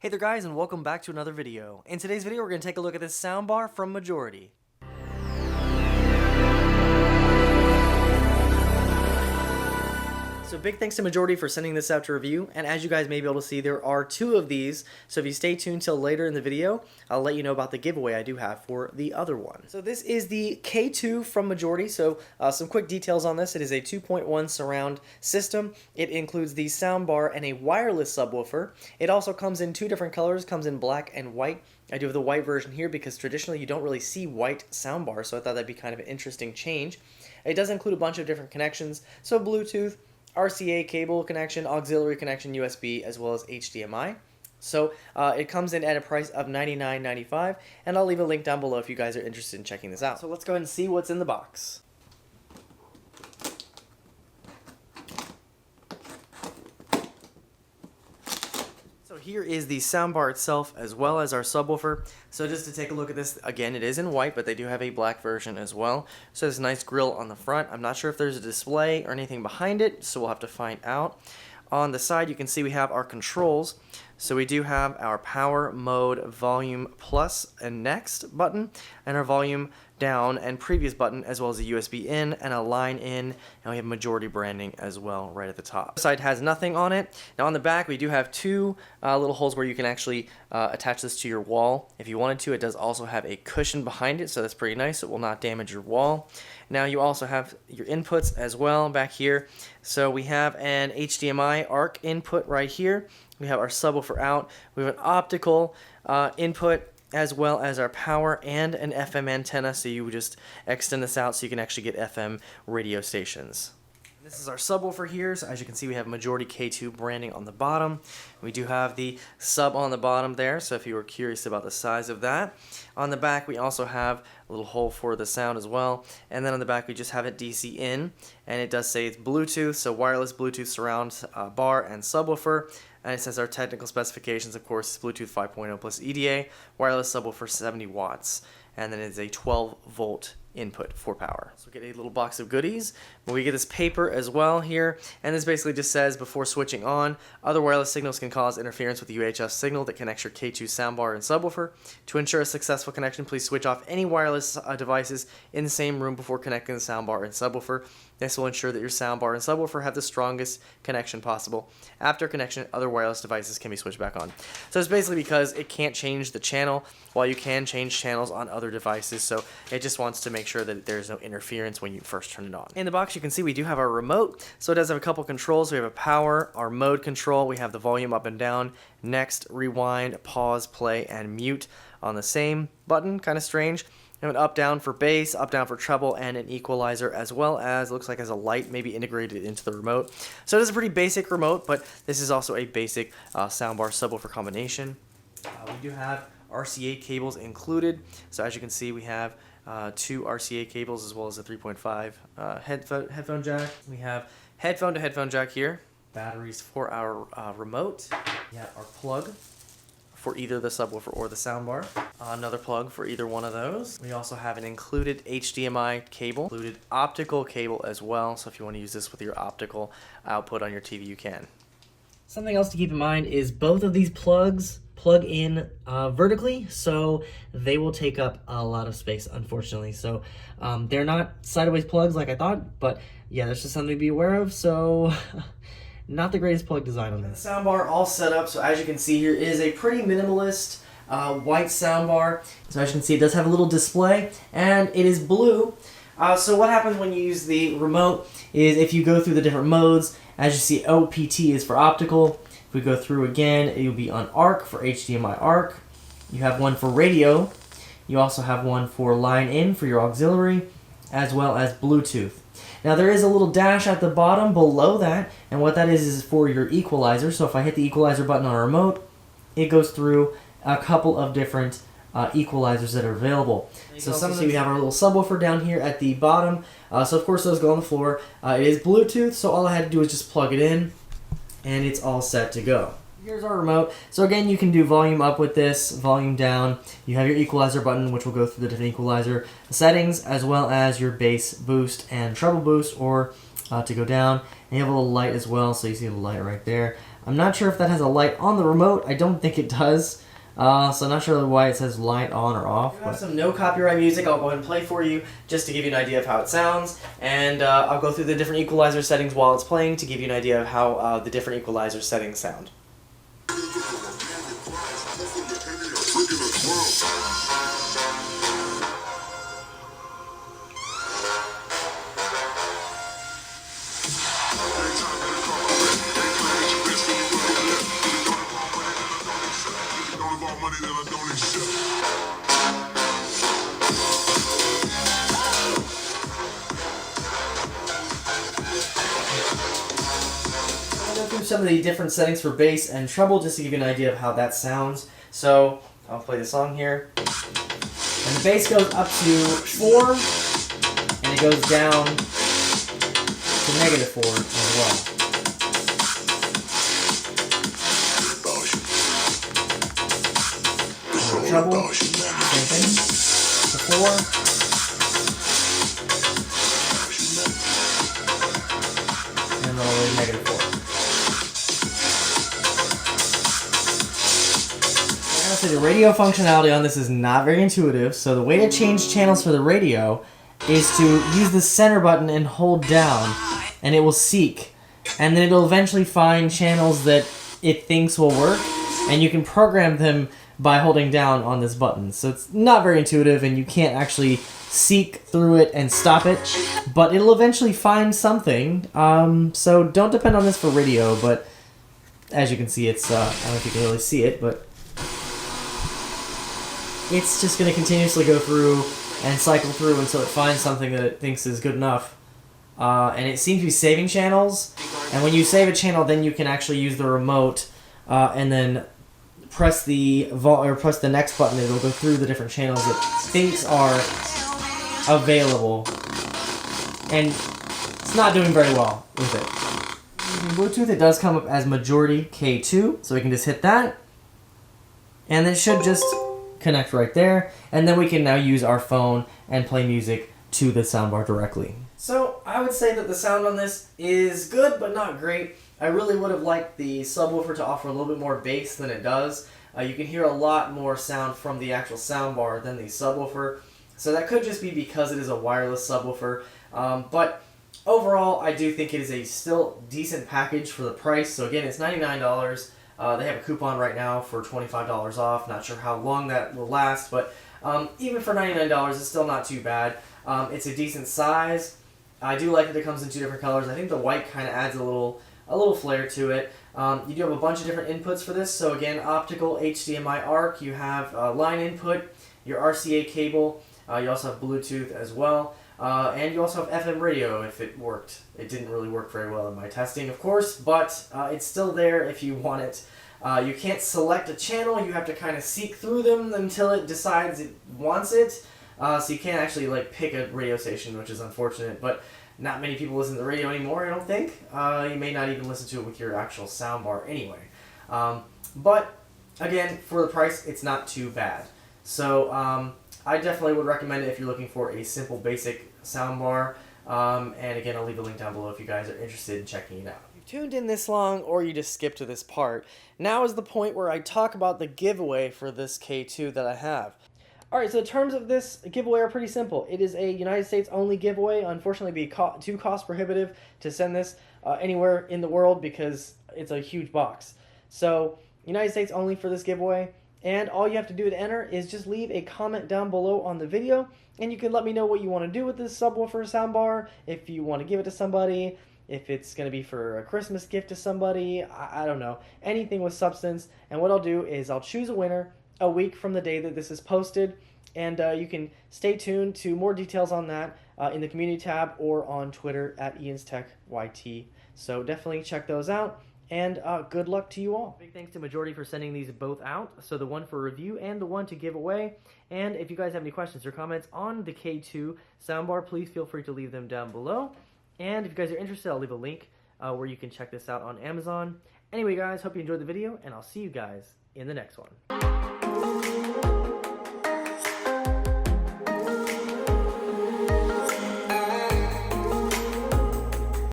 Hey there guys, and welcome back to another video. In today's video we're going to take a look at this soundbar from Majority. So big thanks to Majority for sending this out to review, and as you guys may be able to see, there are two of these, so if you stay tuned till later in the video, I'll let you know about the giveaway I do have for the other one. So this is the K2 from Majority, so some quick details on this. It is a 2.1 surround system. It includes the soundbar and a wireless subwoofer. It also comes in two different colors, comes in black and white. I do have the white version here because traditionally you don't really see white soundbars, so I thought that'd be kind of an interesting change. It does include a bunch of different connections, so Bluetooth, RCA cable connection, auxiliary connection, USB, as well as HDMI. So it comes in at a price of $99.95, and I'll leave a link down below if you guys are interested in checking this out. So let's go ahead and see what's in the box. So here is the soundbar itself as well as our subwoofer. So just to take a look at this, again, it is in white, but they do have a black version as well. So there's a nice grill on the front. I'm not sure if there's a display or anything behind it, so we'll have to find out. On the side, you can see we have our controls. So we do have our power, mode, volume plus and next button, and our volume down and previous button, as well as a USB in and a line in, and we have Majority branding as well right at the top. The side has nothing on it. Now on the back we do have two little holes where you can actually attach this to your wall if you wanted to. It does also have a cushion behind it, so that's pretty nice. It will not damage your wall. Now you also have your inputs as well back here. So we have an HDMI ARC input right here. We have our subwoofer out. We have an optical input, as well as our power and an FM antenna, so you would just extend this out so you can actually get FM radio stations. This is our subwoofer here, so as you can see we have Majority K2 branding on the bottom. We do have the sub on the bottom there, so if you were curious about the size of that. On the back we also have a little hole for the sound as well, and then on the back we just have it DC in, and it does say it's Bluetooth, so wireless Bluetooth surround bar and subwoofer. And it says our technical specifications, of course, is Bluetooth 5.0 plus EDA, wireless subwoofer 70 watts, and then it's a 12-volt input for power. So we get a little box of goodies, but we get this paper as well here, and this basically just says, before switching on, other wireless signals can cause interference with the UHF signal that connects your K2 soundbar and subwoofer. To ensure a successful connection, please switch off any wireless devices in the same room before connecting the soundbar and subwoofer. This will ensure that your soundbar and subwoofer have the strongest connection possible. After connection, other wireless devices can be switched back on. So it's basically because it can't change the channel, while you can change channels on other devices, so it just wants to make sure that there's no interference when you first turn it on. In the box you can see we do have our remote, so it does have a couple controls. We have a power, our mode control, we have the volume up and down, next, rewind, pause, play, and mute on the same button, kind of strange. We have an up down for bass, up down for treble, and an equalizer, as well as looks like as a light maybe integrated into the remote. So it is a pretty basic remote, but this is also a basic soundbar subwoofer combination. We do have RCA cables included, so as you can see we have two RCA cables as well as a 3.5 headphone jack. We have headphone to headphone jack here, batteries for our remote. We have our plug for either the subwoofer or the soundbar. Another plug for either one of those. We also have an included HDMI cable, included optical cable as well, so if you want to use this with your optical output on your TV, you can. Something else to keep in mind is both of these plugs plug in vertically, so they will take up a lot of space, unfortunately. So they're not sideways plugs like I thought, but yeah, that's just something to be aware of, so not the greatest plug design on this. Soundbar all set up, so as you can see here is a pretty minimalist white soundbar. So as you can see it does have a little display, and it is blue. So what happens when you use the remote is if you go through the different modes, as you see OPT is for optical. If we go through again, it will be on ARC for HDMI ARC. You have one for radio. You also have one for line in for your auxiliary, as well as Bluetooth. Now there is a little dash at the bottom below that, and what that is for your equalizer. So if I hit the equalizer button on a remote, it goes through a couple of different equalizers that are available. So some see we have our little subwoofer down here at the bottom. So of course those go on the floor. It is Bluetooth, so all I had to do is just plug it in, and it's all set to go. Here's our remote. So again, you can do volume up with this, volume down. You have your equalizer button, which will go through the different equalizer settings, as well as your bass boost and treble boost, or to go down. And you have a little light as well, so you see the light right there. I'm not sure if that has a light on the remote. I don't think it does. So I'm not sure why it says light on or off. I have some no copyright music I'll go ahead and play for you just to give you an idea of how it sounds. And I'll go through the different equalizer settings while it's playing to give you an idea of how the different equalizer settings sound. Some of the different settings for bass and treble just to give you an idea of how that sounds. So I'll play the song here. And the bass goes up to 4 and it goes down to -4 as well. And the treble, same thing. To 4. And then all the way to -4. So the radio functionality on this is not very intuitive, so the way to change channels for the radio is to use the center button and hold down, and it will seek, and then it'll eventually find channels that it thinks will work, and you can program them by holding down on this button. So it's not very intuitive, and you can't actually seek through it and stop it, but it'll eventually find something, so don't depend on this for radio, but as you can see, it's, I don't know if you can really see it, but it's just going to continuously go through and cycle through until it finds something that it thinks is good enough. And it seems to be saving channels. And when you save a channel, then you can actually use the remote and then press the next button. It'll go through the different channels it thinks are available. And it's not doing very well with it. In Bluetooth, it does come up as majority K2, so we can just hit that. And it should just connect right there, and then we can now use our phone and play music to the soundbar directly. So I would say that the sound on this is good, but not great. I really would have liked the subwoofer to offer a little bit more bass than it does. You can hear a lot more sound from the actual soundbar than the subwoofer, so that could just be because it is a wireless subwoofer. But overall, I do think it is a still decent package for the price. So again, it's $99. They have a coupon right now for $25 off. Not sure how long that will last, but even for $99, it's still not too bad. It's a decent size. I do like that it comes in 2 different colors. I think the white kind of adds a little flair to it. You do have a bunch of different inputs for this. So again, optical, HDMI ARC. You have line input, your RCA cable. You also have Bluetooth as well. And you also have FM radio if it worked. It didn't really work very well in my testing, of course, but it's still there if you want it. You can't select a channel. You have to kind of seek through them until it decides it wants it. So you can't actually like pick a radio station, which is unfortunate, but not many people listen to the radio anymore, I don't think. You may not even listen to it with your actual soundbar anyway. But again, for the price, it's not too bad. So I definitely would recommend it if you're looking for a simple, basic soundbar. And again, I'll leave a link down below if you guys are interested in checking it out. If you tuned in this long or you just skipped to this part, now is the point where I talk about the giveaway for this K2 that I have. Alright, so the terms of this giveaway are pretty simple. It is a United States only giveaway. Unfortunately, it'd be too cost prohibitive to send this anywhere in the world because it's a huge box. So, United States only for this giveaway. And all you have to do to enter is just leave a comment down below on the video, and you can let me know what you want to do with this subwoofer soundbar, if you want to give it to somebody, if it's going to be for a Christmas gift to somebody, I don't know, anything with substance. And what I'll do is I'll choose a winner a week from the day that this is posted, and you can stay tuned to more details on that in the community tab or on Twitter at IansTechYT. So definitely check those out. And good luck to you all. Big thanks to Majority for sending these both out. So the one for review and the one to give away. And if you guys have any questions or comments on the K2 soundbar, please feel free to leave them down below. And if you guys are interested, I'll leave a link where you can check this out on Amazon. Anyway, guys, hope you enjoyed the video, and I'll see you guys in the next one.